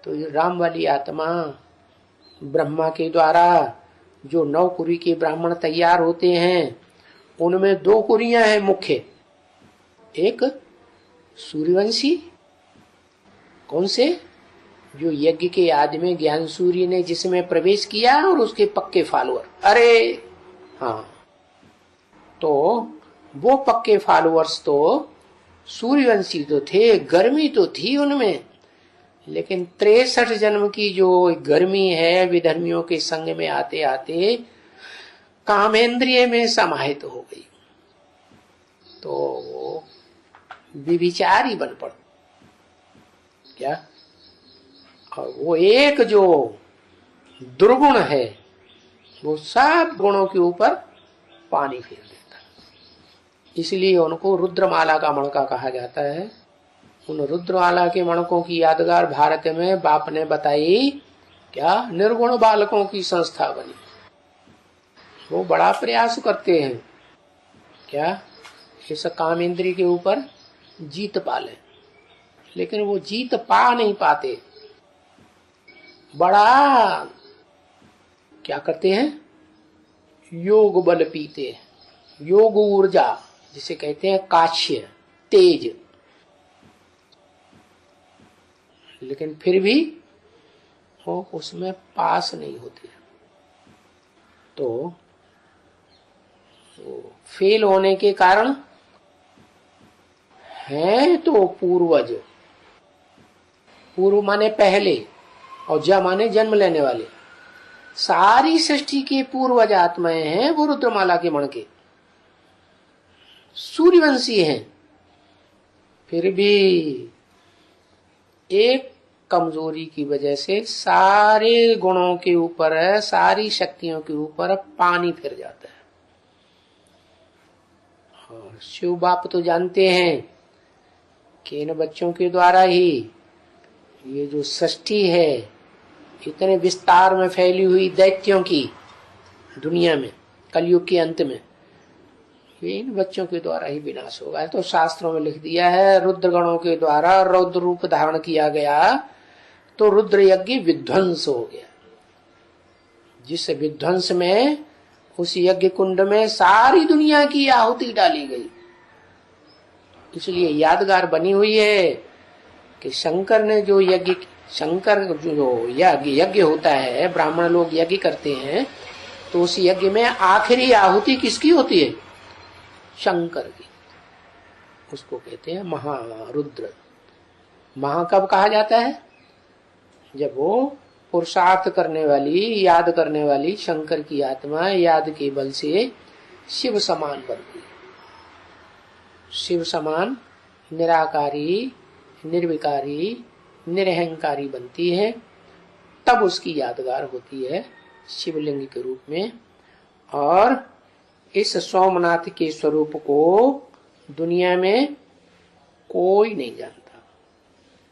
तो ये राम वाली आत्मा ब्रह्मा के द्वारा जो 9 कुरी के ब्राह्मण तैयार होते हैं, उनमें 2 कुरियां हैं मुख्य। एक सूर्यवंशी, कौन से? जो यज्ञ के आदि में ज्ञान सूर्य ने जिसमें प्रवेश किया और उसके पक्के फॉलोअर। अरे हाँ, तो वो पक्के फॉलोअर्स तो सूर्यवंशी तो थे, गर्मी तो थी उनमें, लेकिन 63 जन्म की जो गर्मी है विधर्मियों के संग में आते आते कामेंद्रिय में समाहित हो गई, तो वो विविचारी बन पड़ क्या। और वो एक जो दुर्गुण है वो सब गुणों के ऊपर पानी फेर देता, इसलिए उनको रुद्रमाला का मणका कहा जाता है। उन रुद्रमाला के मणकों की यादगार भारत में बाप ने बताई, क्या निर्गुण बालकों की संस्था बनी। वो बड़ा प्रयास करते हैं क्या, इस काम इंद्रिय के ऊपर जीत पाले, लेकिन वो जीत पा नहीं पाते। बड़ा क्या करते हैं, योग बल पीते हैं, योग ऊर्जा जिसे कहते हैं काश्य, तेज, लेकिन फिर भी वो उसमें पास नहीं होते। तो फेल होने के कारण है तो पूर्वज, पूर्व माने पहले और ज माने जन्म लेने वाले, सारी सृष्टि के पूर्वज आत्माएं हैं वो रुद्रमाला के मणके, सूर्यवंशी हैं। फिर भी एक कमजोरी की वजह से सारे गुणों के ऊपर, सारी शक्तियों के ऊपर पानी फिर जाता है। और शिव बाप तो जानते हैं कि इन बच्चों के द्वारा ही ये जो सृष्टि है इतने विस्तार में फैली हुई दैत्यों की दुनिया में कलयुग के अंत में, ये इन बच्चों के द्वारा ही विनाश होगा। तो शास्त्रों में लिख दिया है, रुद्र गणों के द्वारा रौद्र रूप धारण किया गया तो रुद्र यज्ञ विध्वंस हो गया। जिस विध्वंस में उस यज्ञ कुंड में सारी दुनिया की आहुति डाली गई। इसलिए यादगार बनी हुई है कि शंकर ने जो यज्ञ, शंकर जो यज्ञ होता है, ब्राह्मण लोग यज्ञ करते हैं, तो उस यज्ञ में आखिरी आहुति किसकी होती है? शंकर की। उसको कहते हैं महारुद्र। महा कब कहा जाता है? जब वो पुरुषार्थ करने वाली, याद करने वाली शंकर की आत्मा याद के बल से शिव समान बन गई। शिव समान निराकारी, निर्विकारी, निरहंकारी बनती है, तब उसकी यादगार होती है शिवलिंग के रूप में। और इस सोमनाथ के स्वरूप को दुनिया में कोई नहीं जानता।